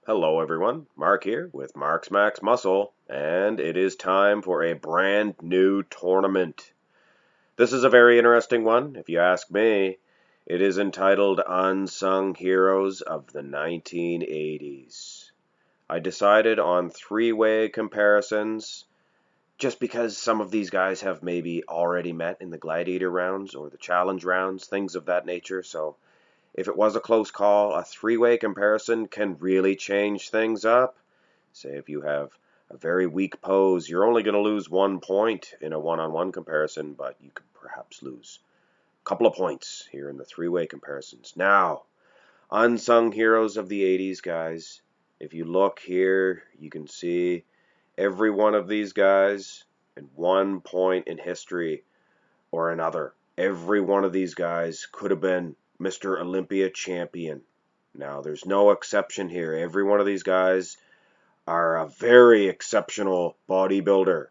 Hello everyone, Mark here with Mark's Max Muscle, and it is time for a brand new tournament. This is a very interesting one, if you ask me. It is entitled Unsung Heroes of the 1980s. I decided on three-way comparisons just because some of these guys have maybe already met in the Gladiator rounds or the Challenge rounds, things of that nature, so if it was a close call, a three-way comparison can really change things up. Say if you have a very weak pose, you're only going to lose 1 point in a one-on-one comparison, but you could perhaps lose a couple of points here in the three-way comparisons. Now, unsung heroes of the 80s, guys. If you look here, you can see every one of these guys at one point in history or another. Every one of these guys could have been Mr. Olympia champion. Now, there's no exception here. Every one of these guys are a very exceptional bodybuilder.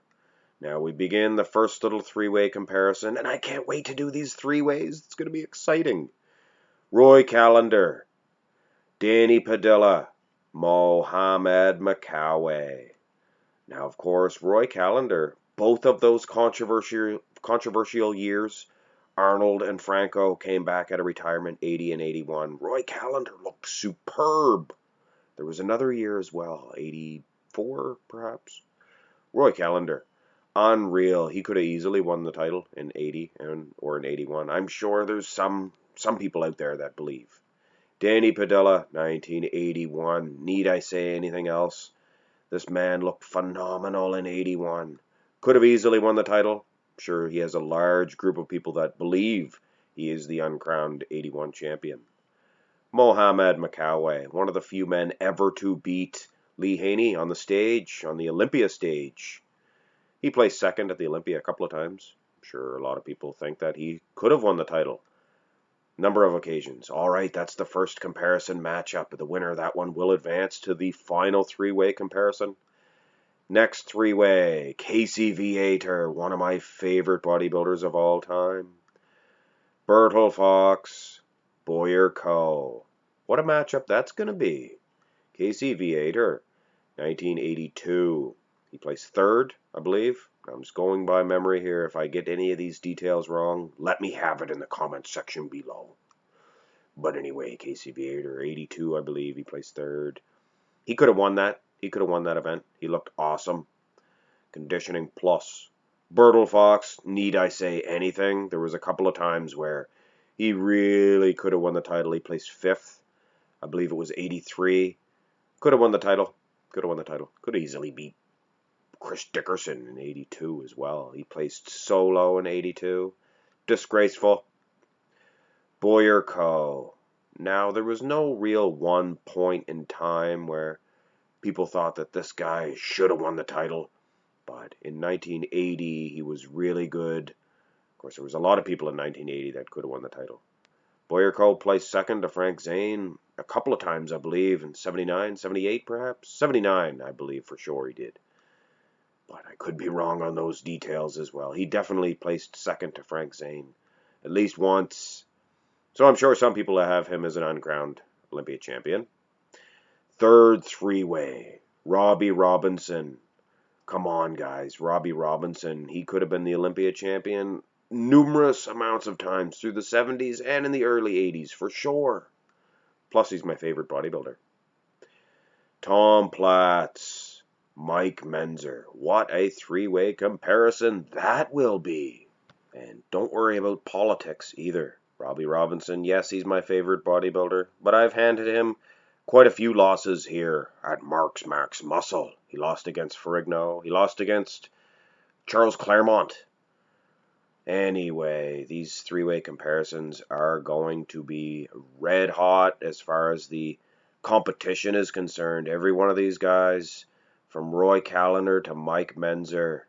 Now, we begin the first little three-way comparison, and I can't wait to do these three ways. It's going to be exciting. Roy Callender, Danny Padilla, Mohamed Makawe. Now, of course, Roy Callender, both of those controversial years, Arnold and Franco came back out of retirement 80 and 81. Roy Callender looked superb. There was another year as well, 84 perhaps. Roy Callender, unreal. He could have easily won the title in 80 or in 81. I'm sure there's some people out there that believe. Danny Padilla, 1981. Need I say anything else? This man looked phenomenal in 81. Could have easily won the title. Sure, he has a large group of people that believe he is the uncrowned 81 champion. Mohamed Makawe, one of the few men ever to beat Lee Haney on the stage, on the Olympia stage. He placed second at the Olympia a couple of times. I'm sure a lot of people think that he could have won the title. Number of occasions. All right, that's the first comparison matchup. The winner of that one will advance to the final three-way comparison. Next three-way, Casey Viator, one of my favorite bodybuilders of all time. Bertil Fox, Boyer Coe. What a matchup that's going to be. Casey Viator, 1982. He placed third, I believe. I'm just going by memory here. If I get any of these details wrong, let me have it in the comments section below. But anyway, Casey Viator, 82, I believe. He placed third. He could have won that. He could have won that event. He looked awesome. Conditioning plus. Bertil Fox, need I say anything? There was a couple of times where he really could have won the title. He placed fifth. I believe it was 83. Could have won the title. Could have won the title. Could have easily beat Chris Dickerson in 82 as well. He placed so low in 82. Disgraceful. Boyer Coe. Now, there was no real one point in time where people thought that this guy should have won the title. But in 1980, he was really good. Of course, there was a lot of people in 1980 that could have won the title. Boyer Coe placed second to Frank Zane a couple of times, I believe, in 79, 78 perhaps. 79, I believe for sure he did. But I could be wrong on those details as well. He definitely placed second to Frank Zane at least once. So I'm sure some people have him as an uncrowned Olympia champion. Third three-way, Robbie Robinson. Come on, guys. Robbie Robinson, he could have been the Olympia champion numerous amounts of times through the 70s and in the early 80s, for sure. Plus, he's my favorite bodybuilder. Tom Platz, Mike Menzer. What a three-way comparison that will be. And don't worry about politics either. Robbie Robinson, yes, he's my favorite bodybuilder, but I've handed him quite a few losses here at Mark's Max Muscle. He lost against Ferrigno. He lost against Charles Claremont. Anyway, these three-way comparisons are going to be red hot as far as the competition is concerned. Every one of these guys, from Roy Callender to Mike Menzer,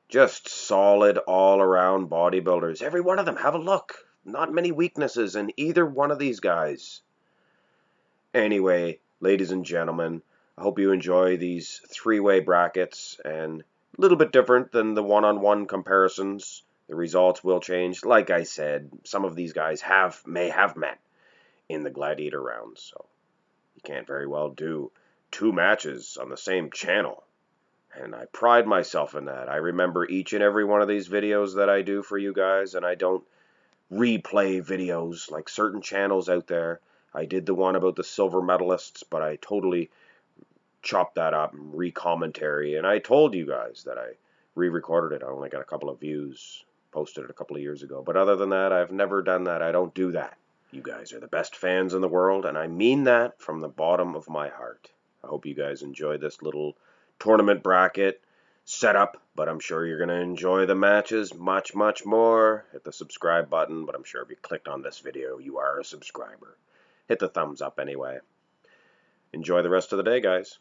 just solid all-around bodybuilders. Every one of them, have a look. Not many weaknesses in either one of these guys. Anyway, ladies and gentlemen, I hope you enjoy these three-way brackets, and a little bit different than the one-on-one comparisons. The results will change. Like I said, some of these guys may have met in the Gladiator rounds, so you can't very well do 2 matches on the same channel. And I pride myself in that. I remember each and every one of these videos that I do for you guys, and I don't replay videos like certain channels out there. I did the one about the silver medalists, but I totally chopped that up and re-commentary, and I told you guys that I re-recorded it. I only got a couple of views, posted it a couple of years ago. But other than that, I've never done that. I don't do that. You guys are the best fans in the world, and I mean that from the bottom of my heart. I hope you guys enjoy this little tournament bracket setup, but I'm sure you're going to enjoy the matches much, much more. Hit the subscribe button, but I'm sure if you clicked on this video, you are a subscriber. Hit the thumbs up anyway. Enjoy the rest of the day, guys.